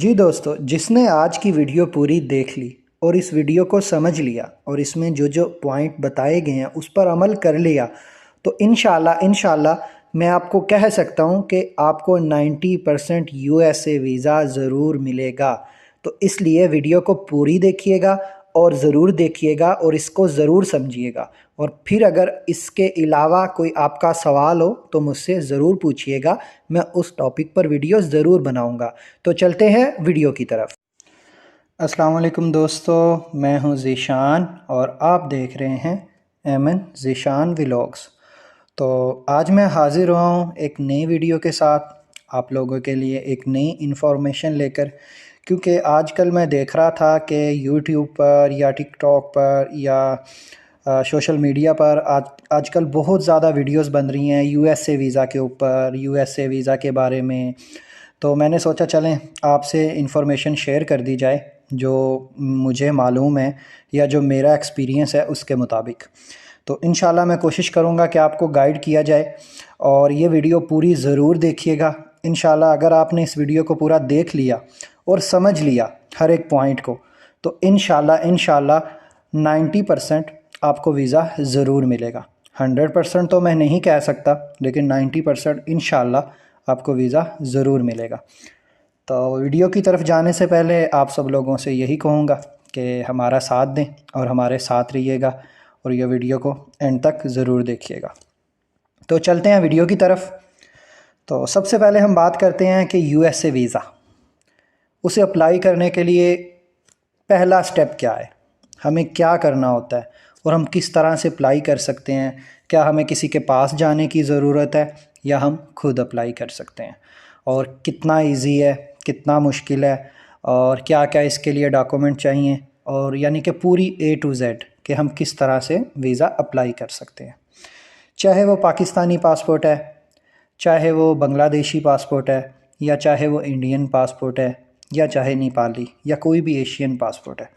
जी दोस्तों, जिसने आज की वीडियो पूरी देख ली और इस वीडियो को समझ लिया और इसमें जो जो पॉइंट बताए गए हैं उस पर अमल कर लिया, तो इंशाल्लाह मैं आपको कह सकता हूं कि आपको 90% यूएसए वीज़ा ज़रूर मिलेगा। तो इसलिए वीडियो को पूरी देखिएगा और ज़रूर देखिएगा और इसको ज़रूर समझिएगा। और फिर अगर इसके अलावा कोई आपका सवाल हो तो मुझसे ज़रूर पूछिएगा, मैं उस टॉपिक पर वीडियो ज़रूर बनाऊंगा। तो चलते हैं वीडियो की तरफ। अस्सलाम वालेकुम दोस्तों, मैं हूं ज़ीशान और आप देख रहे हैं एमएन ज़ीशान व्लॉग्स। तो आज मैं हाज़िर हुआ हूं एक नई वीडियो के साथ, आप लोगों के लिए एक नई इन्फॉर्मेशन लेकर। क्योंकि आजकल मैं देख रहा था कि यूट्यूब पर या टिकटॉक पर या सोशल मीडिया पर आजकल बहुत ज़्यादा वीडियोस बन रही हैं यूएसए वीज़ा के ऊपर, यूएसए वीज़ा के बारे में। तो मैंने सोचा चलें आपसे इन्फॉर्मेशन शेयर कर दी जाए जो मुझे मालूम है या जो मेरा एक्सपीरियंस है उसके मुताबिक। तो इंशाल्लाह मैं कोशिश करूँगा कि आपको गाइड किया जाए और ये वीडियो पूरी ज़रूर देखिएगा। इंशाल्लाह अगर आपने इस वीडियो को पूरा देख लिया और समझ लिया हर एक पॉइंट को, तो इंशाल्लाह 90% आपको वीज़ा ज़रूर मिलेगा। 100% तो मैं नहीं कह सकता, लेकिन 90% इंशाल्लाह आपको वीज़ा ज़रूर मिलेगा। तो वीडियो की तरफ जाने से पहले आप सब लोगों से यही कहूँगा कि हमारा साथ दें और हमारे साथ रहिएगा और ये वीडियो को एंड तक ज़रूर देखिएगा। तो चलते हैं वीडियो की तरफ। तो सबसे पहले हम बात करते हैं कि यूएसए वीज़ा, उसे अप्लाई करने के लिए पहला स्टेप क्या है, हमें क्या करना होता है और हम किस तरह से अप्लाई कर सकते हैं। क्या हमें किसी के पास जाने की ज़रूरत है या हम खुद अप्लाई कर सकते हैं, और कितना इजी है, कितना मुश्किल है, और क्या क्या इसके लिए डॉक्यूमेंट चाहिए, और यानी कि पूरी A to Z कि हम किस तरह से वीज़ा अप्लाई कर सकते हैं। चाहे वो पाकिस्तानी पासपोर्ट है, चाहे वो बांग्लादेशी पासपोर्ट है, या चाहे वो इंडियन पासपोर्ट है, या चाहे नेपाली या कोई भी एशियन पासपोर्ट है,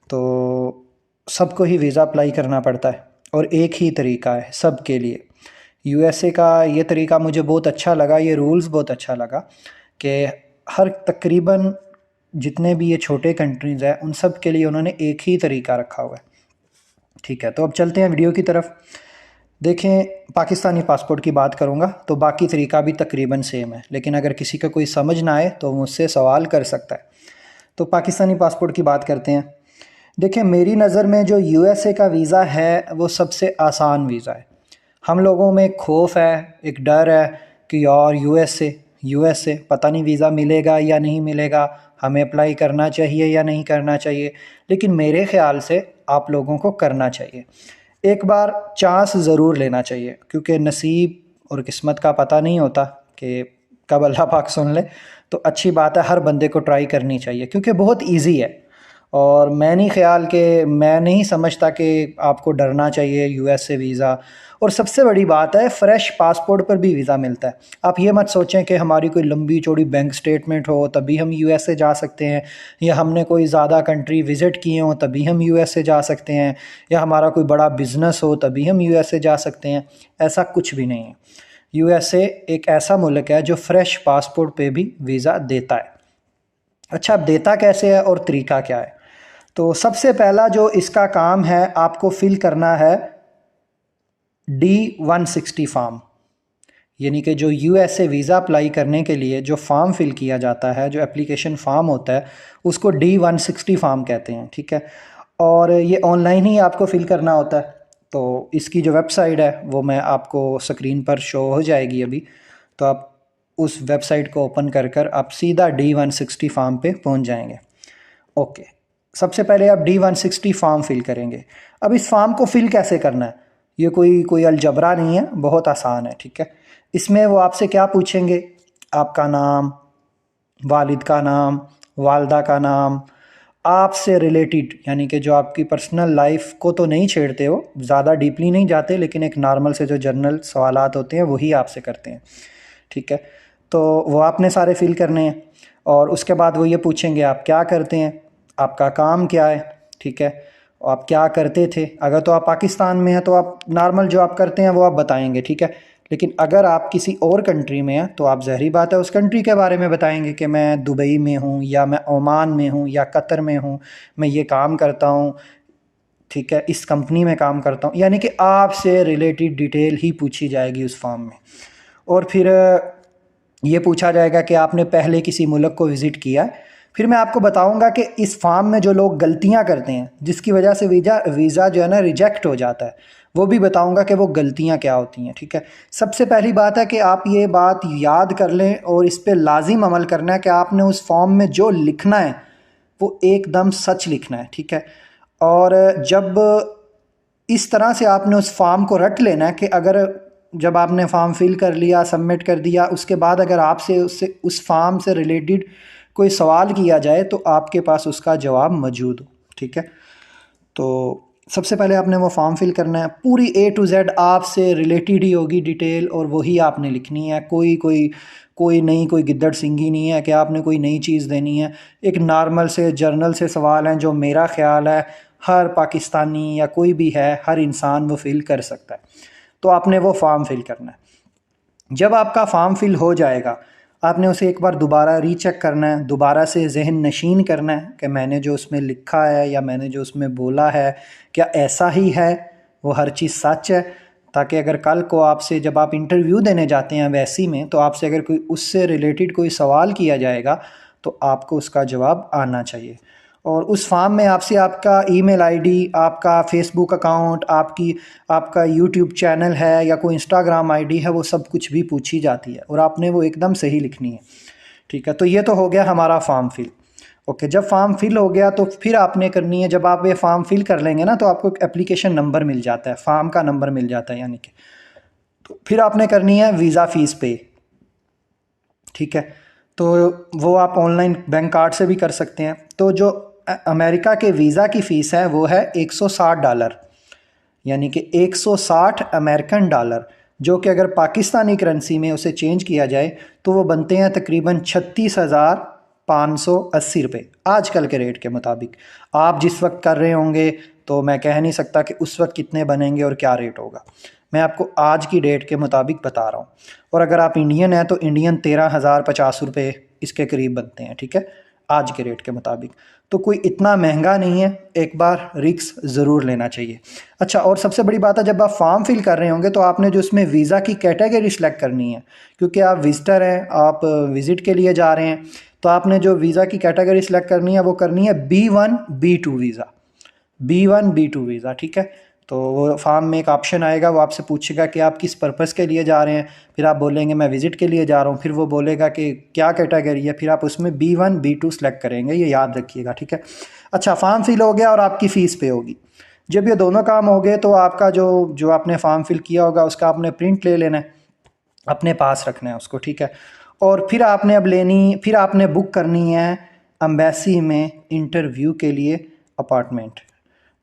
तो सबको ही वीज़ा अप्लाई करना पड़ता है और एक ही तरीका है सब के लिए। यूएसए का ये तरीका मुझे बहुत अच्छा लगा, ये रूल्स बहुत अच्छा लगा कि हर तकरीबन जितने भी ये छोटे कंट्रीज़ हैं उन सब के लिए उन्होंने एक ही तरीका रखा हुआ है। ठीक है, तो अब चलते हैं वीडियो की तरफ। देखें, पाकिस्तानी पासपोर्ट की बात करूँगा तो बाकी तरीका भी तकरीबन सेम है, लेकिन अगर किसी का कोई समझ ना आए तो मुझसे सवाल कर सकता है। तो पाकिस्तानी पासपोर्ट की बात करते हैं। देखिए, मेरी नज़र में जो यूएसए का वीज़ा है वो सबसे आसान वीज़ा है। हम लोगों में एक खौफ है, एक डर है कि यार यूएसए पता नहीं वीज़ा मिलेगा या नहीं मिलेगा, हमें अप्लाई करना चाहिए या नहीं करना चाहिए। लेकिन मेरे ख़्याल से आप लोगों को करना चाहिए, एक बार चांस ज़रूर लेना चाहिए, क्योंकि नसीब और किस्मत का पता नहीं होता कि कब अल्लाह पाक सुन ले। तो अच्छी बात है, हर बंदे को ट्राई करनी चाहिए क्योंकि बहुत इजी है। और मैं नहीं समझता कि आपको डरना चाहिए यूएसए वीज़ा। और सबसे बड़ी बात है, फ़्रेश पासपोर्ट पर भी वीज़ा मिलता है। आप ये मत सोचें कि हमारी कोई लंबी चौड़ी बैंक स्टेटमेंट हो तभी हम यूएसए जा सकते हैं, या हमने कोई ज़्यादा कंट्री विज़िट किए हों तभी हम यूएसए जा सकते हैं, या हमारा कोई बड़ा बिज़नेस हो तभी हम यूएसए जा सकते हैं। ऐसा कुछ भी नहीं है। यूएसए एक ऐसा मुल्क है जो फ़्रेश पासपोर्ट पे भी वीज़ा देता है। अच्छा, अब देता कैसे है और तरीका क्या है? तो सबसे पहला जो इसका काम है, आपको फिल करना है D-160 फॉर्म। यानी कि जो यूएसए वीज़ा अप्लाई करने के लिए जो फॉर्म फिल किया जाता है, जो एप्लीकेशन फॉर्म होता है, उसको D-160 फॉर्म कहते हैं। ठीक है, और ये ऑनलाइन ही आपको फिल करना होता है। तो इसकी जो वेबसाइट है वो मैं आपको स्क्रीन पर शो हो जाएगी अभी। तो आप उस वेबसाइट को ओपन कर आप सीधा D-160 फॉर्म पे पहुंच जाएंगे। ओके, सबसे पहले आप D-160 फॉर्म फिल करेंगे। अब इस फॉर्म को फिल कैसे करना है, ये कोई अलजबरा नहीं है, बहुत आसान है। ठीक है, इसमें वो आपसे क्या पूछेंगे, आपका नाम, वालिद का नाम, वालदा का नाम, आपसे रिलेटेड, यानी कि जो आपकी पर्सनल लाइफ को तो नहीं छेड़ते हो, ज़्यादा डीपली नहीं जाते, लेकिन एक नॉर्मल से जो जनरल सवालात होते हैं वही आपसे करते हैं। ठीक है, तो वो आपने सारे फिल करने हैं। और उसके बाद वो ये पूछेंगे आप क्या करते हैं, आपका काम क्या है। ठीक है, आप क्या करते थे, अगर तो आप पाकिस्तान में हैं तो आप नॉर्मल जो आप करते हैं वो आप बताएंगे। ठीक है, लेकिन अगर आप किसी और कंट्री में हैं तो आप ज़ाहिर बात है उस कंट्री के बारे में बताएंगे कि मैं दुबई में हूँ या मैं ओमान में हूँ या कतर में हूँ, मैं ये काम करता हूँ, ठीक है, इस कंपनी में काम करता हूँ, यानी कि आपसे रिलेटेड डिटेल ही पूछी जाएगी उस फॉर्म में। और फिर ये पूछा जाएगा कि आपने पहले किसी मुल्क को विज़िट किया है। फिर मैं आपको बताऊंगा कि इस फॉर्म में जो लोग गलतियां करते हैं जिसकी वजह से वीज़ा जो है ना रिजेक्ट हो जाता है, वो भी बताऊंगा कि वो गलतियां क्या होती हैं, ठीक है। सबसे पहली बात है कि आप ये बात याद कर लें और इस पर लाजिम अमल करना है कि आपने उस फॉर्म में जो लिखना है वो एकदम सच लिखना है, ठीक है। और जब इस तरह से आपने उस फॉर्म को रट लेना है कि अगर जब आपने फॉर्म फिल कर लिया, सबमिट कर दिया, उसके बाद अगर आपसे उससे उस फॉर्म से रिलेटेड कोई सवाल किया जाए तो आपके पास उसका जवाब मौजूद हो, ठीक है। तो सबसे पहले आपने वो फॉर्म फिल करना है, पूरी A to Z आपसे रिलेटेड ही होगी डिटेल और वही आपने लिखनी है। कोई नई कोई गिद्दड़ सिंगी नहीं है कि आपने कोई नई चीज़ देनी है। एक नॉर्मल से जर्नल से सवाल हैं जो मेरा ख्याल है हर पाकिस्तानी या कोई भी है, हर इंसान वो फिल कर सकता है। तो आपने वो फॉर्म फिल करना है। जब आपका फॉर्म फिल हो जाएगा आपने उसे एक बार दोबारा रीचेक करना है, दोबारा से जहन नशीन करना है कि मैंने जो उसमें लिखा है या मैंने जो उसमें बोला है क्या ऐसा ही है, वो हर चीज़ सच है, ताकि अगर कल को आपसे जब आप इंटरव्यू देने जाते हैं वैसी में तो आपसे अगर कोई उससे रिलेटेड कोई सवाल किया जाएगा तो आपको उसका जवाब आना चाहिए। और उस फॉर्म में आपसे आपका ईमेल आईडी, आपका फेसबुक अकाउंट, आपका यूट्यूब चैनल है या कोई इंस्टाग्राम आईडी है, वो सब कुछ भी पूछी जाती है और आपने वो एकदम सही लिखनी है, ठीक है। तो ये तो हो गया हमारा फॉर्म फिल। ओके, जब फॉर्म फिल हो गया तो फिर आपने करनी है, जब आप ये फॉर्म फिल कर लेंगे ना तो आपको एक एप्लीकेशन नंबर मिल जाता है, फॉर्म का नंबर मिल जाता है यानी कि, तो फिर आपने करनी है वीज़ा फ़ीस पे, ठीक है। तो वो आप ऑनलाइन बैंक कार्ड से भी कर सकते हैं। तो जो अमेरिका के वीज़ा की फ़ीस है वो है $160, यानी कि 160 अमेरिकन डॉलर, जो कि अगर पाकिस्तानी करेंसी में उसे चेंज किया जाए तो वो बनते हैं तकरीबन 36,580 रुपये आजकल के रेट के मुताबिक। आप जिस वक्त कर रहे होंगे तो मैं कह नहीं सकता कि उस वक्त कितने बनेंगे और क्या रेट होगा, मैं आपको आज की डेट के मुताबिक बता रहा हूँ। और अगर आप इंडियन हैं तो इंडियन 13,050 रुपये इसके करीब बनते हैं, ठीक है, आज के रेट के मुताबिक। तो कोई इतना महंगा नहीं है, एक बार रिस्क ज़रूर लेना चाहिए। अच्छा, और सबसे बड़ी बात है जब आप फॉर्म फिल कर रहे होंगे तो आपने जो उसमें वीज़ा की कैटेगरी सेलेक्ट करनी है, क्योंकि आप विजिटर हैं, आप विज़िट के लिए जा रहे हैं, तो आपने जो वीज़ा की कैटेगरी सेलेक्ट करनी है वो करनी है B1 B2 visa, B1 B2 visa, ठीक है। तो वो फॉर्म में एक ऑप्शन आएगा, वो आपसे पूछेगा कि आप किस पर्पज़ के लिए जा रहे हैं, फिर आप बोलेंगे मैं विज़िट के लिए जा रहा हूँ, फिर वो बोलेगा कि क्या कैटेगरी है, फिर आप उसमें B1 B2 सेलेक्ट करेंगे, ये याद रखिएगा, ठीक है। अच्छा, फॉर्म फिल हो गया और आपकी फ़ीस पे होगी। जब ये दोनों काम हो गए तो आपका जो जो आपने फॉर्म फिल किया होगा उसका आपने प्रिंट ले लेना है, अपने पास रखना है उसको, ठीक है। और फिर आपने बुक करनी है एम्बेसी में इंटरव्यू के लिए अपार्टमेंट।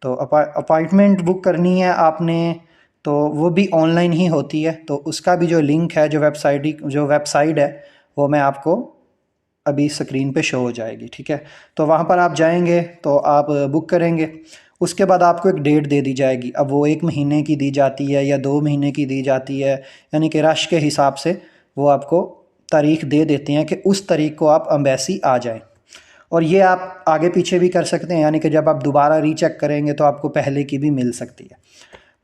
तो अपॉइंटमेंट बुक करनी है आपने, तो वो भी ऑनलाइन ही होती है, तो उसका भी जो लिंक है, जो वेबसाइट है वो मैं आपको अभी स्क्रीन पे शो हो जाएगी, ठीक है। तो वहाँ पर आप जाएंगे तो आप बुक करेंगे, उसके बाद आपको एक डेट दे दी जाएगी। अब वो 1 महीने की दी जाती है या 2 महीने की दी जाती है, यानी कि रश के हिसाब से वो आपको तारीख दे देते हैं कि उस तारीख को आप एम्बेसी आ जाएं। और ये आप आगे पीछे भी कर सकते हैं, यानी कि जब आप दोबारा रीचेक करेंगे तो आपको पहले की भी मिल सकती है।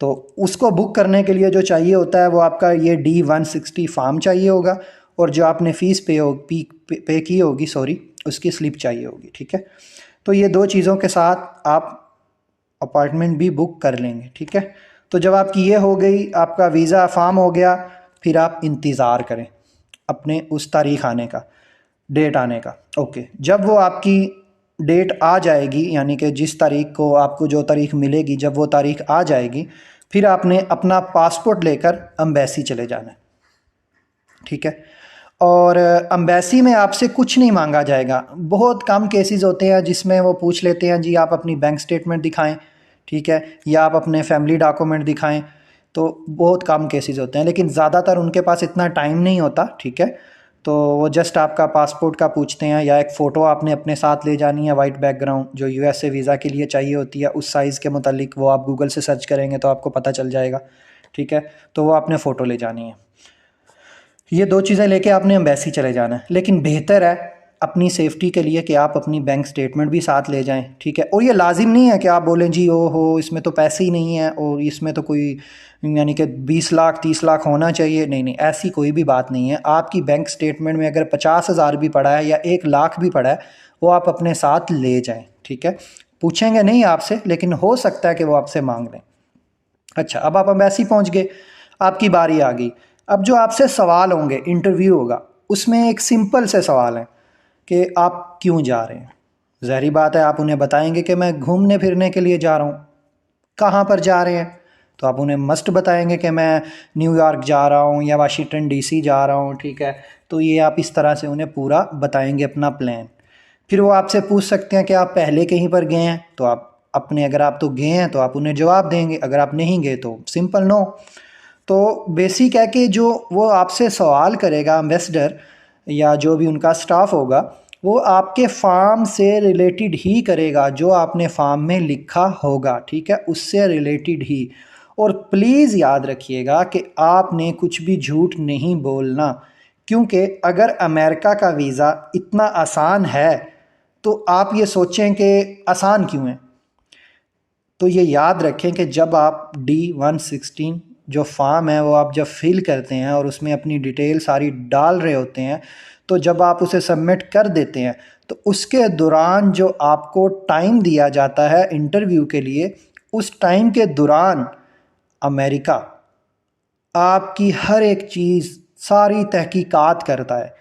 तो उसको बुक करने के लिए जो चाहिए होता है वो आपका ये D160 फॉर्म चाहिए होगा, और जो आपने फ़ीस पे की होगी, सॉरी, उसकी स्लिप चाहिए होगी, ठीक है। तो ये 2 चीज़ों के साथ आप अपार्टमेंट भी बुक कर लेंगे, ठीक है। तो जब आपकी ये हो गई, आपका वीज़ा फॉर्म हो गया, फिर आप इंतज़ार करें अपने उस तारीख़ आने का, डेट आने का। ओके, जब वो आपकी डेट आ जाएगी, यानी कि जिस तारीख को आपको जो तारीख मिलेगी, जब वो तारीख आ जाएगी फिर आपने अपना पासपोर्ट लेकर एम्बेसी चले जाना है, ठीक है। और एम्बेसी में आपसे कुछ नहीं मांगा जाएगा। बहुत कम केसेस होते हैं जिसमें वो पूछ लेते हैं जी आप अपनी बैंक स्टेटमेंट दिखाएं, ठीक है, या आप अपने फैमिली डॉक्यूमेंट दिखाएं, तो बहुत कम केसेस होते हैं, लेकिन ज़्यादातर उनके पास इतना टाइम नहीं होता, ठीक है। तो वो जस्ट आपका पासपोर्ट का पूछते हैं, या एक फ़ोटो आपने अपने साथ ले जानी है, वाइट बैकग्राउंड, जो USA वीज़ा के लिए चाहिए होती है उस साइज़ के मुतालिक, वो आप गूगल से सर्च करेंगे तो आपको पता चल जाएगा, ठीक है। तो वो आपने फ़ोटो ले जानी है। ये दो चीज़ें लेके आपने एम्बेसी चले जाना है, लेकिन बेहतर है अपनी सेफ्टी के लिए कि आप अपनी बैंक स्टेटमेंट भी साथ ले जाएं, ठीक है। और ये लाजिम नहीं है कि आप बोलें जी ओ हो इसमें तो पैसे ही नहीं है और इसमें तो कोई यानी कि 20 लाख 30 लाख होना चाहिए। नहीं नहीं, ऐसी कोई भी बात नहीं है। आपकी बैंक स्टेटमेंट में अगर 50,000 भी पड़ा है या 1 लाख भी पड़ा है, वो आप अपने साथ ले जाएँ, ठीक है। पूछेंगे नहीं आपसे, लेकिन हो सकता है कि वो आपसे मांग लें। अच्छा, अब आप एम्बेसी पहुंच गए, आपकी बारी आ गई। अब जो आपसे सवाल होंगे, इंटरव्यू होगा, उसमें एक सिंपल से सवाल है कि आप क्यों जा रहे हैं। ज़ाहिर बात है आप उन्हें बताएंगे कि मैं घूमने फिरने के लिए जा रहा हूँ। कहाँ पर जा रहे हैं, तो आप उन्हें मस्ट बताएंगे कि मैं न्यूयॉर्क जा रहा हूँ या वाशिंगटन डीसी जा रहा हूँ, ठीक है। तो ये आप इस तरह से उन्हें पूरा बताएंगे अपना प्लान। फिर वो आपसे पूछ सकते हैं कि आप पहले कहीं पर गए हैं, तो आप अपने, अगर आप तो गए हैं तो आप उन्हें जवाब देंगे, अगर आप नहीं गए तो सिंपल नो। तो बेसिक है कि जो वो आपसे सवाल करेगा एम्बेसडर या जो भी उनका स्टाफ होगा, वो आपके फार्म से रिलेटेड ही करेगा, जो आपने फार्म में लिखा होगा, ठीक है, उससे रिलेटेड ही। और प्लीज़ याद रखिएगा कि आपने कुछ भी झूठ नहीं बोलना, क्योंकि अगर अमेरिका का वीज़ा इतना आसान है तो आप ये सोचें कि आसान क्यों है। तो ये याद रखें कि जब आप D-116 जो फॉर्म है वो आप जब फिल करते हैं और उसमें अपनी डिटेल सारी डाल रहे होते हैं, तो जब आप उसे सबमिट कर देते हैं तो उसके दौरान जो आपको टाइम दिया जाता है इंटरव्यू के लिए, उस टाइम के दौरान अमेरिका आपकी हर एक चीज़ सारी तहकीकात करता है,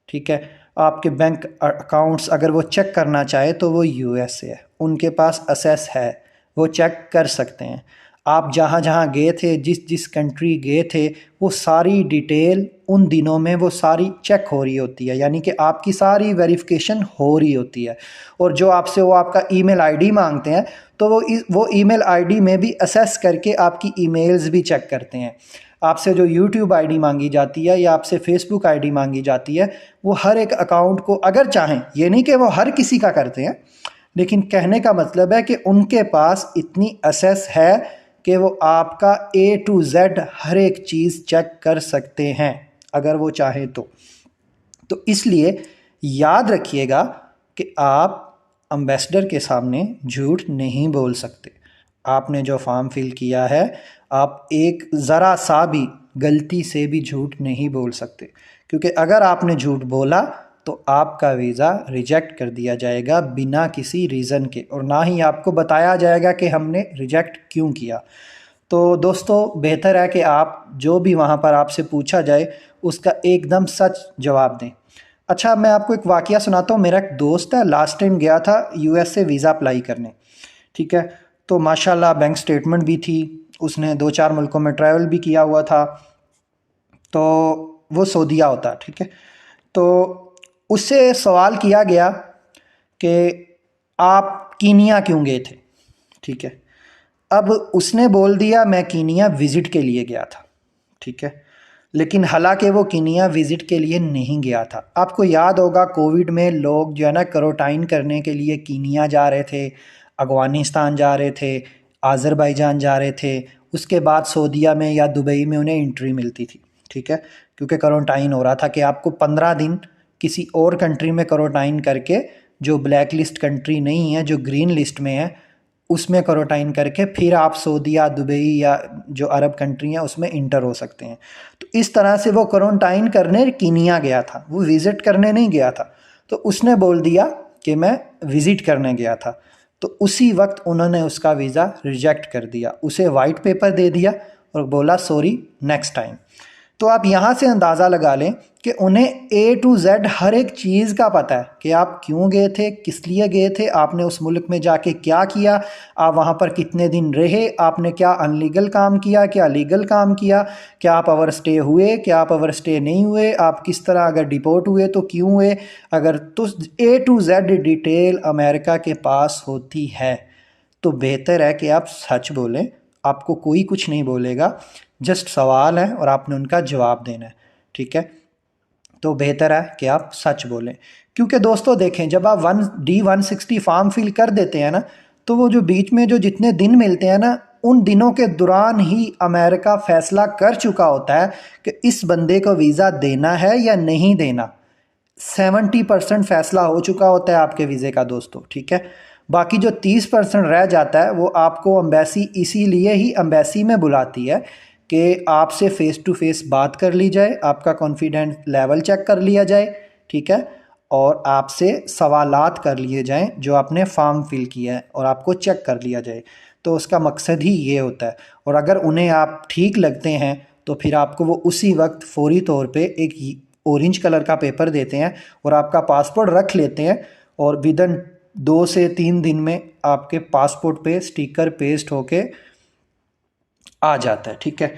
ठीक है। आपके बैंक अकाउंट्स अगर वो चेक करना चाहे तो वो यूएस से है, उनके पास असेस है, वो चेक कर सकते हैं। आप जहाँ जहाँ गए थे, जिस जिस कंट्री गए थे, वो सारी डिटेल उन दिनों में वो सारी चेक हो रही होती है, यानी कि आपकी सारी वेरिफिकेशन हो रही होती है। और जो आपसे वो आपका ईमेल आईडी मांगते हैं, तो वो ईमेल आईडी में भी असेस करके आपकी ईमेल्स भी चेक करते हैं। आपसे जो यूट्यूब आईडी मांगी जाती है या आपसे फेसबुक आईडी मांगी जाती है, वो हर एक अकाउंट को अगर चाहें, ये नहीं कि वो हर किसी का करते हैं, लेकिन कहने का मतलब है कि उनके पास इतनी असेस है कि वो आपका A to Z हर एक चीज़ चेक कर सकते हैं अगर वो चाहें तो इसलिए याद रखिएगा कि आप एम्बेसडर के सामने झूठ नहीं बोल सकते। आपने जो फॉर्म फिल किया है, आप एक ज़रा सा भी गलती से भी झूठ नहीं बोल सकते, क्योंकि अगर आपने झूठ बोला तो आपका वीज़ा रिजेक्ट कर दिया जाएगा बिना किसी रीज़न के, और ना ही आपको बताया जाएगा कि हमने रिजेक्ट क्यों किया। तो दोस्तों, बेहतर है कि आप जो भी वहाँ पर आपसे पूछा जाए उसका एकदम सच जवाब दें। अच्छा, मैं आपको एक वाक़या सुनाता हूँ। मेरा एक दोस्त है, लास्ट टाइम गया था यूएस से वीज़ा अप्लाई करने, ठीक है। तो माशाल्लाह बैंक स्टेटमेंट भी थी, उसने 2-4 मुल्कों में ट्रैवल भी किया हुआ था। तो वो सऊदीया होता है, ठीक है। तो उससे सवाल किया गया कि आप कीनिया क्यों गए थे, ठीक है। अब उसने बोल दिया मैं कीनिया विज़िट के लिए गया था, ठीक है। लेकिन हालांकि वो कीनिया विज़िट के लिए नहीं गया था। आपको याद होगा कोविड में लोग जो है ना क्वारंटाइन करने के लिए कीनिया जा रहे थे, अफ़गानिस्तान जा रहे थे, आज़रबाईजान जा रहे थे, उसके बाद सऊदीया में या दुबई में उन्हें एंट्री मिलती थी, ठीक है। क्योंकि क्वारंटाइन हो रहा था कि आपको 15 दिन किसी और कंट्री में क्वारंटाइन करके, जो ब्लैक लिस्ट कंट्री नहीं है, जो ग्रीन लिस्ट में है, उसमें क्वारंटाइन करके फिर आप सऊदीया, दुबई या जो अरब कंट्री हैं उसमें इंटर हो सकते हैं। तो इस तरह से वो क्वारंटाइन करने कीनिया गया था, वो विज़िट करने नहीं गया था। तो उसने बोल दिया कि मैं विज़िट करने गया था, तो उसी वक्त उन्होंने उसका वीज़ा रिजेक्ट कर दिया, उसे वाइट पेपर दे दिया और बोला सॉरी नेक्स्ट टाइम। तो आप यहाँ से अंदाज़ा लगा लें कि उन्हें A to Z हर एक चीज़ का पता है कि आप क्यों गए थे, किस लिए गए थे, आपने उस मुल्क में जाके क्या किया, आप वहाँ पर कितने दिन रहे, आपने क्या अनलीगल काम किया, क्या लीगल काम किया, क्या आप ओवर स्टे हुए, क्या आप ओवर स्टे नहीं हुए, आप किस तरह अगर डिपोर्ट हुए तो क्यों हुए। अगर तो A to Z detail America के पास होती है तो बेहतर है कि आप सच बोलें, आपको कोई कुछ नहीं बोलेगा, जस्ट सवाल है और आपने उनका जवाब देना है, ठीक है। तो बेहतर है कि आप सच बोलें, क्योंकि दोस्तों देखें, जब आप D-160 फॉर्म फिल कर देते हैं ना, तो वो जो बीच में जो जितने दिन मिलते हैं ना, उन दिनों के दौरान ही अमेरिका फ़ैसला कर चुका होता है कि इस बंदे को वीज़ा देना है या नहीं देना। 70% फ़ैसला हो चुका होता है आपके वीज़े का दोस्तों, ठीक है। बाकी जो 30% रह जाता है वो आपको एम्बेसी इसीलिए ही एम्बेसी में बुलाती है कि आपसे फ़ेस टू फेस बात कर ली जाए, आपका कॉन्फिडेंस लेवल चेक कर लिया जाए, ठीक है, और आपसे सवालात कर लिए जाएं जो आपने फॉर्म फिल किया है और आपको चेक कर लिया जाए। तो उसका मकसद ही ये होता है। और अगर उन्हें आप ठीक लगते हैं तो फिर आपको वो उसी वक्त फौरी तौर पे एक ऑरेंज कलर का पेपर देते हैं और आपका पासपोर्ट रख लेते हैं, और विदिन 2 से 3 दिन में आपके पासपोर्ट पे स्टिकर पेस्ट होके आ जाता है, ठीक है।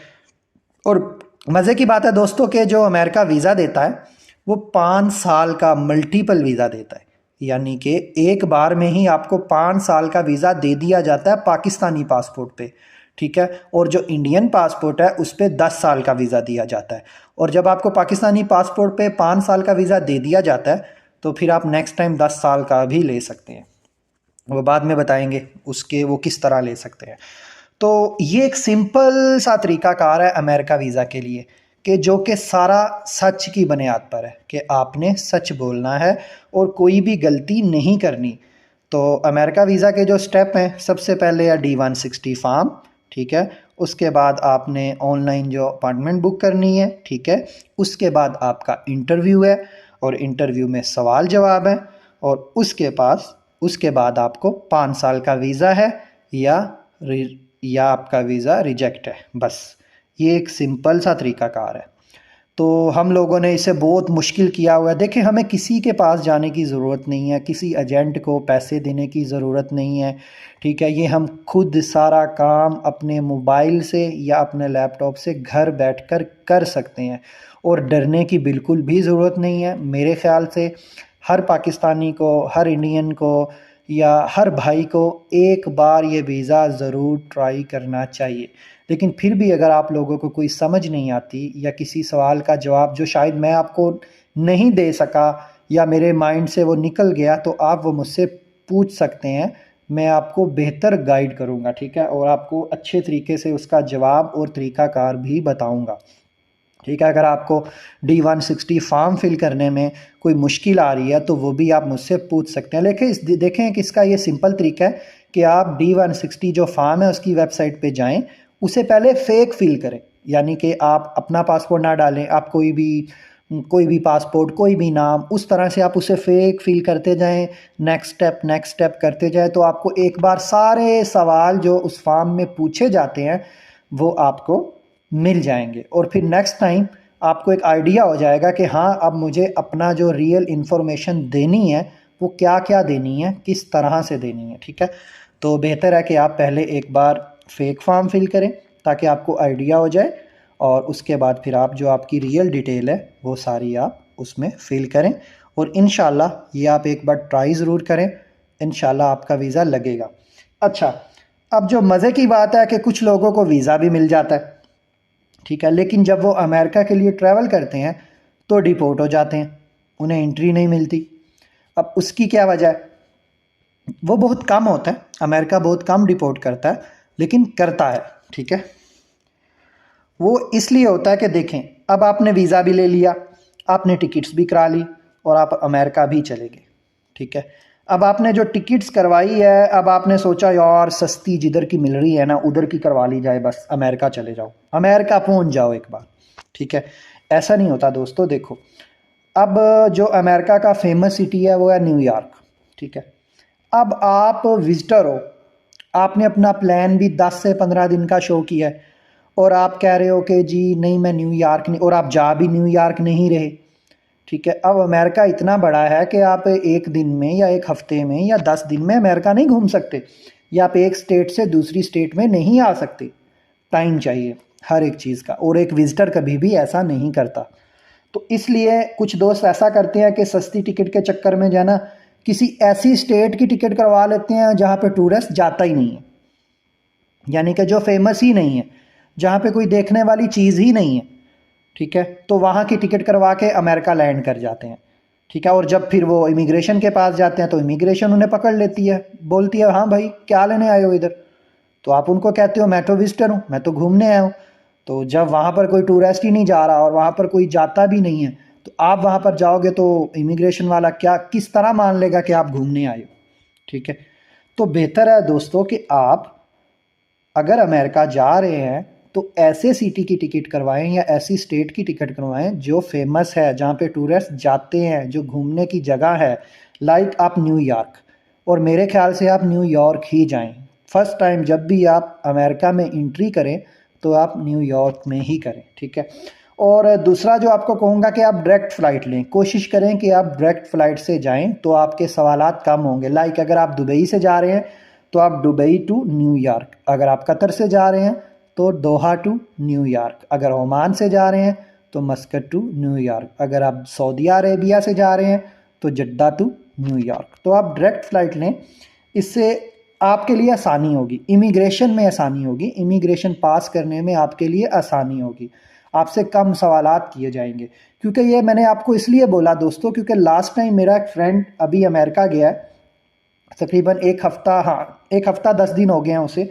और मज़े की बात है दोस्तों कि जो अमेरिका वीज़ा देता है वो 5 साल का मल्टीपल वीज़ा देता है, यानी कि एक बार में ही आपको 5 साल का वीज़ा दे दिया जाता है पाकिस्तानी पासपोर्ट पे, ठीक है। और जो इंडियन पासपोर्ट है उस पर 10 साल का वीज़ा दिया जाता है। और जब आपको पाकिस्तानी पासपोर्ट पे 5 साल का वीज़ा दे दिया जाता है तो फिर आप नेक्स्ट टाइम 10 साल का भी ले सकते हैं। वो बाद में बताएंगे उसके वो किस तरह ले सकते हैं। तो ये एक सिंपल सा तरीक़ाकार है अमेरिका वीज़ा के लिए, कि जो कि सारा सच की बुनियाद पर है कि आपने सच बोलना है और कोई भी गलती नहीं करनी। तो अमेरिका वीज़ा के जो स्टेप हैं, सबसे पहले है D-160 फॉर्म, ठीक है। उसके बाद आपने ऑनलाइन जो अपॉइंटमेंट बुक करनी है, ठीक है। उसके बाद आपका इंटरव्यू है और इंटरव्यू में सवाल जवाब है, और उसके बाद आपको 5 साल का वीज़ा है या आपका वीज़ा रिजेक्ट है। बस ये एक सिंपल सा तरीक़ाकार है। तो हम लोगों ने इसे बहुत मुश्किल किया हुआ है। देखिए, हमें किसी के पास जाने की ज़रूरत नहीं है, किसी एजेंट को पैसे देने की ज़रूरत नहीं है, ठीक है। ये हम खुद सारा काम अपने मोबाइल से या अपने लैपटॉप से घर बैठकर कर सकते हैं, और डरने की बिल्कुल भी ज़रूरत नहीं है। मेरे ख़्याल से हर पाकिस्तानी को, हर इंडियन को या हर भाई को एक बार ये वीज़ा ज़रूर ट्राई करना चाहिए। लेकिन फिर भी अगर आप लोगों को कोई समझ नहीं आती या किसी सवाल का जवाब जो शायद मैं आपको नहीं दे सका या मेरे माइंड से वो निकल गया, तो आप वो मुझसे पूछ सकते हैं। मैं आपको बेहतर गाइड करूँगा, ठीक है, और आपको अच्छे तरीके से उसका जवाब और तरीक़ाकार भी बताऊँगा, ठीक है। अगर आपको D-160 फॉर्म फिल करने में कोई मुश्किल आ रही है तो वो भी आप मुझसे पूछ सकते हैं। लेकिन देखें कि इसका ये सिंपल तरीका है कि आप D-160 जो फॉर्म है उसकी वेबसाइट पे जाएं, उसे पहले फेक फिल करें, यानी कि आप अपना पासपोर्ट ना डालें, आप कोई भी पासपोर्ट, कोई भी नाम, उस तरह से आप उसे फेक फिल करते जाएं, नेक्स्ट स्टेप करते जाएं। तो आपको एक बार सारे सवाल जो उस फॉर्म में पूछे जाते हैं वो आपको मिल जाएंगे, और फिर नेक्स्ट टाइम आपको एक आइडिया हो जाएगा कि हाँ, अब मुझे अपना जो रियल इन्फॉर्मेशन देनी है वो क्या क्या देनी है, किस तरह से देनी है, ठीक है। तो बेहतर है कि आप पहले एक बार फेक फॉर्म फिल करें ताकि आपको आइडिया हो जाए, और उसके बाद फिर आप जो आपकी रियल डिटेल है वो सारी आप उसमें फिल करें, और इंशाल्लाह ये आप एक बार ट्राई ज़रूर करें, इंशाल्लाह आपका वीज़ा लगेगा। अच्छा, अब जो मज़े की बात है कि कुछ लोगों को वीज़ा भी मिल जाता है, ठीक है, लेकिन जब वो अमेरिका के लिए ट्रैवल करते हैं तो डिपोर्ट हो जाते हैं, उन्हें एंट्री नहीं मिलती। अब उसकी क्या वजह है? वो बहुत कम होता है, अमेरिका बहुत कम डिपोर्ट करता है, लेकिन करता है, ठीक है। वो इसलिए होता है कि देखें, अब आपने वीज़ा भी ले लिया, आपने टिकट्स भी करा ली और आप अमेरिका भी चले गए, ठीक है। अब आपने जो टिकट्स करवाई है, अब आपने सोचा यार सस्ती जिधर की मिल रही है ना उधर की करवा ली जाए, बस अमेरिका चले जाओ, अमेरिका पहुंच जाओ एक बार, ठीक है। ऐसा नहीं होता दोस्तों। देखो, अब जो अमेरिका का फेमस सिटी है वो है न्यूयॉर्क, ठीक है। अब आप विजिटर हो, आपने अपना प्लान भी 10 से 15 दिन का शो किया है, और आप कह रहे हो कि जी नहीं मैं न्यूयॉर्क नहीं, और आप जा भी न्यूयॉर्क नहीं रहे, ठीक है। अब अमेरिका इतना बड़ा है कि आप एक दिन में या एक हफ्ते में या 10 दिन में अमेरिका नहीं घूम सकते, या आप एक स्टेट से दूसरी स्टेट में नहीं आ सकते। टाइम चाहिए हर एक चीज़ का, और एक विजिटर कभी भी ऐसा नहीं करता। तो इसलिए कुछ दोस्त ऐसा करते हैं कि सस्ती टिकट के चक्कर में जो है ना किसी ऐसी स्टेट की टिकट करवा लेते हैं जहाँ पे टूरिस्ट जाता ही नहीं है, यानी कि जो फेमस ही नहीं है, जहाँ पे कोई देखने वाली चीज़ ही नहीं है, ठीक है। तो वहाँ की टिकट करवा के अमेरिका लैंड कर जाते हैं, ठीक है। और जब फिर वो इमिग्रेशन के पास जाते हैं तो इमिग्रेशन उन्हें पकड़ लेती है, बोलती है हाँ भाई क्या लेने आए हो इधर, तो आप उनको कहते हो मैं तो विजिटर हूँ, मैं तो घूमने आया हूँ। तो जब वहाँ पर कोई टूरिस्ट ही नहीं जा रहा और वहाँ पर कोई जाता भी नहीं है, तो आप वहाँ पर जाओगे तो इमिग्रेशन वाला क्या किस तरह मान लेगा कि आप घूमने आए हो। ठीक है, तो बेहतर है दोस्तों कि आप अगर अमेरिका जा रहे हैं तो ऐसे सिटी की टिकट करवाएं या ऐसी स्टेट की टिकट करवाएं जो फेमस है, जहाँ पे टूरिस्ट जाते हैं, जो घूमने की जगह है। लाइक आप न्यूयॉर्क, और मेरे ख्याल से आप न्यूयॉर्क ही जाएं। फर्स्ट टाइम जब भी आप अमेरिका में एंट्री करें तो आप न्यूयॉर्क में ही करें। ठीक है, और दूसरा जो आपको कहूँगा कि आप डायरेक्ट फ़्लाइट लें, कोशिश करें कि आप डायरेक्ट फ़्लाइट से जाएं तो आपके सवालात कम होंगे। लाइक अगर आप दुबई से जा रहे हैं तो आप दुबई टू न्यूयॉर्क, अगर आप कतर से जा रहे हैं तो दोहा टू न्यूयॉर्क, अगर ओमान से जा रहे हैं तो मस्कट टू न्यूयॉर्क, अगर आप सऊदी अरेबिया से जा रहे हैं तो जद्दा टू न्यूयॉर्क। तो आप डायरेक्ट फ़्लाइट लें, इससे आपके लिए आसानी होगी, इमिग्रेशन में आसानी होगी, इमिग्रेशन पास करने में आपके लिए आसानी होगी, आपसे कम सवालात किए जाएंगे। क्योंकि ये मैंने आपको इसलिए बोला दोस्तों क्योंकि लास्ट टाइम मेरा एक फ्रेंड अभी अमेरिका गया है, तकरीबन एक हफ़्ता, हाँ एक हफ़्ता 10 दिन हो गए हैं उसे।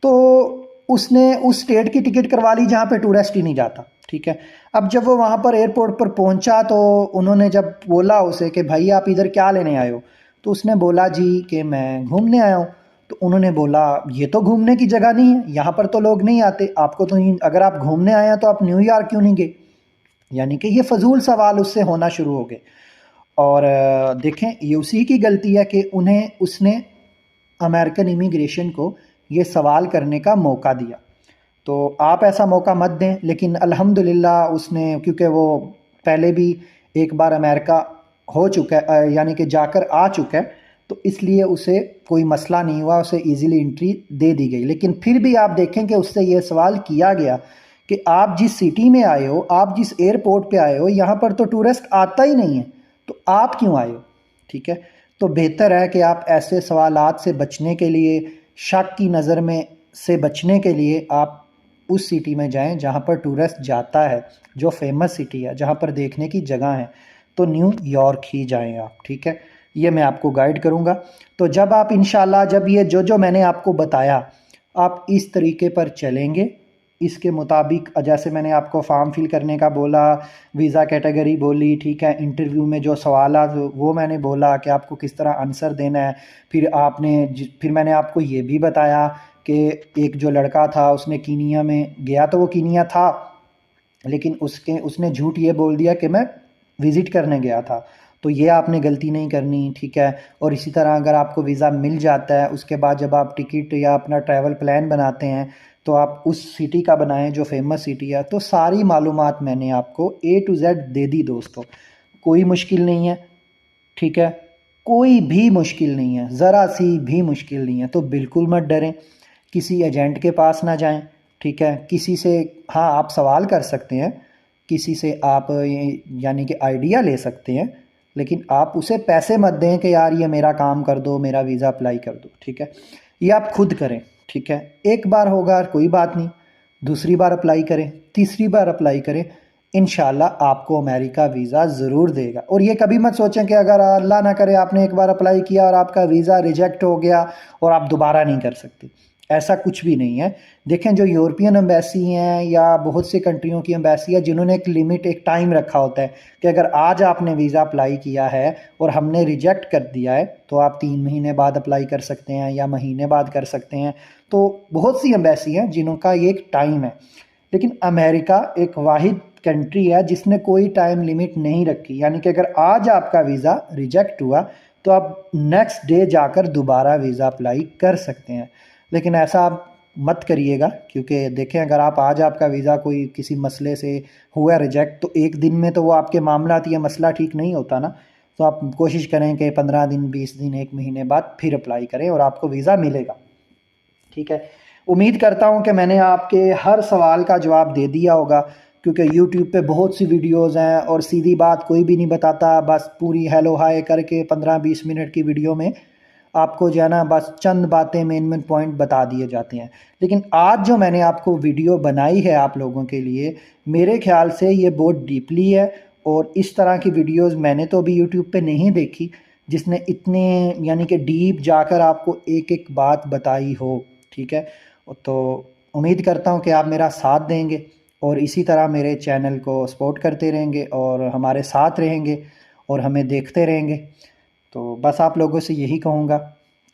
तो उसने उस स्टेट की टिकट करवा ली जहाँ पे टूरिस्ट ही नहीं जाता। ठीक है, अब जब वो वहाँ पर एयरपोर्ट पर पहुँचा तो उन्होंने जब बोला उसे कि भाई आप इधर क्या लेने आए हो, तो उसने बोला जी कि मैं घूमने आया हूँ। तो उन्होंने बोला ये तो घूमने की जगह नहीं है, यहाँ पर तो लोग नहीं आते, आपको तो अगर आप घूमने आए हैं तो आप न्यूयॉर्क क्यों नहीं गए। यानी कि ये फजूल सवाल उससे होना शुरू हो गए। और देखें ये उसी की गलती है कि उन्हें उसने अमेरिकन इमिग्रेशन को ये सवाल करने का मौका दिया। तो आप ऐसा मौका मत दें। लेकिन अल्हम्दुलिल्लाह उसने, क्योंकि वो पहले भी एक बार अमेरिका हो चुका है, यानी कि जाकर आ चुका है, तो इसलिए उसे कोई मसला नहीं हुआ, उसे इजीली एंट्री दे दी गई। लेकिन फिर भी आप देखें कि उससे ये सवाल किया गया कि आप जिस सिटी में आए हो, आप जिस एयरपोर्ट पे आए हो, यहाँ पर तो टूरिस्ट आता ही नहीं है, तो आप क्यों आए हो। ठीक है, तो बेहतर है कि आप ऐसे सवालात से बचने के लिए, शक की नज़र में से बचने के लिए आप उस सिटी में जाएं जहां पर टूरिस्ट जाता है, जो फेमस सिटी है, जहां पर देखने की जगह है। तो न्यूयॉर्क ही जाएं आप। ठीक है, ये मैं आपको गाइड करूंगा। तो जब आप इंशाल्लाह, जब ये जो मैंने आपको बताया आप इस तरीके पर चलेंगे, इसके मुताबिक, जैसे मैंने आपको फॉर्म फिल करने का बोला, वीज़ा कैटेगरी बोली, ठीक है, इंटरव्यू में जो सवाल वो मैंने बोला कि आपको किस तरह आंसर देना है। फिर मैंने आपको ये भी बताया कि एक जो लड़का था उसने कीनिया में गया, तो वो कीनिया था लेकिन उसने झूठ ये बोल दिया कि मैं विज़िट करने गया था। तो ये आपने गलती नहीं करनी। ठीक है, और इसी तरह अगर आपको वीज़ा मिल जाता है, उसके बाद जब आप टिकट या अपना ट्रैवल प्लान बनाते हैं तो आप उस सिटी का बनाएं जो फेमस सिटी है। तो सारी मालूमात मैंने आपको A to Z दे दी दोस्तों, कोई मुश्किल नहीं है। ठीक है, कोई भी मुश्किल नहीं है, ज़रा सी भी मुश्किल नहीं है। तो बिल्कुल मत डरें, किसी एजेंट के पास ना जाएं। ठीक है, किसी से, हाँ आप सवाल कर सकते हैं, किसी से आप यानी कि आइडिया ले सकते हैं, लेकिन आप उसे पैसे मत दें कि यार ये मेरा काम कर दो, मेरा वीज़ा अप्लाई कर दो। ठीक है, ये आप खुद करें। ठीक है, एक बार होगा कोई बात नहीं, दूसरी बार अप्लाई करें, तीसरी बार अप्लाई करें, इंशाल्लाह आपको अमेरिका वीज़ा ज़रूर देगा। और ये कभी मत सोचें कि अगर अल्लाह ना करे आपने एक बार अप्लाई किया और आपका वीज़ा रिजेक्ट हो गया और आप दोबारा नहीं कर सकते, ऐसा कुछ भी नहीं है। देखें जो यूरोपियन एम्बेसी हैं या बहुत सी कंट्रियों की एम्बेसी है जिन्होंने एक लिमिट, एक टाइम रखा होता है कि अगर आज आपने वीज़ा अप्लाई किया है और हमने रिजेक्ट कर दिया है तो आप 3 महीने बाद अप्लाई कर सकते हैं या महीने बाद कर सकते हैं। तो बहुत सी एम्बेसी हैं जिनका ये एक टाइम है। लेकिन अमेरिका एक वाहिद कंट्री है जिसने कोई टाइम लिमिट नहीं रखी, यानी कि अगर आज आपका वीज़ा रिजेक्ट हुआ तो आप नेक्स्ट डे जाकर दोबारा वीज़ा अप्लाई कर सकते हैं। लेकिन ऐसा आप मत करिएगा, क्योंकि देखें अगर आप आज आपका वीज़ा कोई किसी मसले से हुआ रिजेक्ट तो एक दिन में तो वो आपके मामला या मसला ठीक नहीं होता ना। तो आप कोशिश करें कि 15 दिन, 20 दिन, 1 महीने बाद फिर अप्लाई करें और आपको वीज़ा मिलेगा। ठीक है, उम्मीद करता हूं कि मैंने आपके हर सवाल का जवाब दे दिया होगा, क्योंकि YouTube पे बहुत सी वीडियोस हैं और सीधी बात कोई भी नहीं बताता, बस पूरी हेलो हाय करके 15-20 मिनट की वीडियो में आपको जो है ना बस चंद बातें, मेन पॉइंट बता दिए जाते हैं। लेकिन आज जो मैंने आपको वीडियो बनाई है आप लोगों के लिए, मेरे ख्याल से ये बहुत डीपली है और इस तरह की वीडियोस मैंने तो अभी YouTube पे नहीं देखी जिसने इतने यानी कि डीप जाकर आपको एक एक बात बताई हो। ठीक है, तो उम्मीद करता हूँ कि आप मेरा साथ देंगे और इसी तरह मेरे चैनल को सपोर्ट करते रहेंगे और हमारे साथ रहेंगे और हमें देखते रहेंगे। तो बस आप लोगों से यही कहूँगा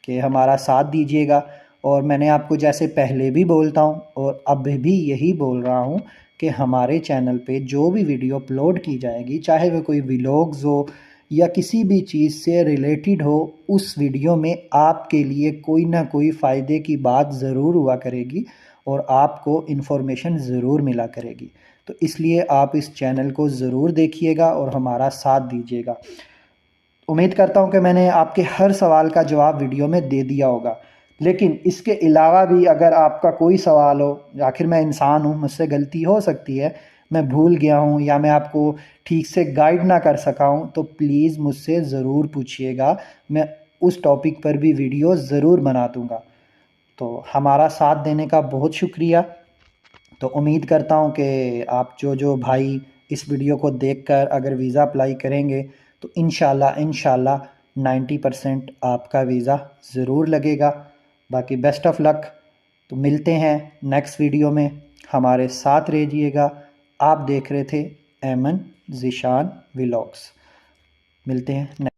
कि हमारा साथ दीजिएगा। और मैंने आपको जैसे पहले भी बोलता हूँ और अब भी यही बोल रहा हूँ कि हमारे चैनल पे जो भी वीडियो अपलोड की जाएगी, चाहे वो कोई व्लॉग्स हो या किसी भी चीज़ से रिलेटेड हो, उस वीडियो में आपके लिए कोई ना कोई फ़ायदे की बात ज़रूर हुआ करेगी और आपको इन्फॉर्मेशन ज़रूर मिला करेगी। तो इसलिए आप इस चैनल को ज़रूर देखिएगा और हमारा साथ दीजिएगा। उम्मीद करता हूँ कि मैंने आपके हर सवाल का जवाब वीडियो में दे दिया होगा। लेकिन इसके अलावा भी अगर आपका कोई सवाल हो, आखिर मैं इंसान हूँ, मुझसे गलती हो सकती है, मैं भूल गया हूँ या मैं आपको ठीक से गाइड ना कर सका हूँ, तो प्लीज़ मुझसे ज़रूर पूछिएगा। मैं उस टॉपिक पर भी वीडियो ज़रूर बना दूँगा। तो हमारा साथ देने का बहुत शुक्रिया। तो उम्मीद करता हूँ कि आप जो जो भाई इस वीडियो को देखकर अगर वीज़ा अप्लाई करेंगे तो इंशाल्लाह 90% आपका वीज़ा ज़रूर लगेगा। बाकी बेस्ट ऑफ लक। तो मिलते हैं नेक्स्ट वीडियो में, हमारे साथ रहिएगा। आप देख रहे थे ऐमन ज़ीशान व्लॉग्स। मिलते हैं।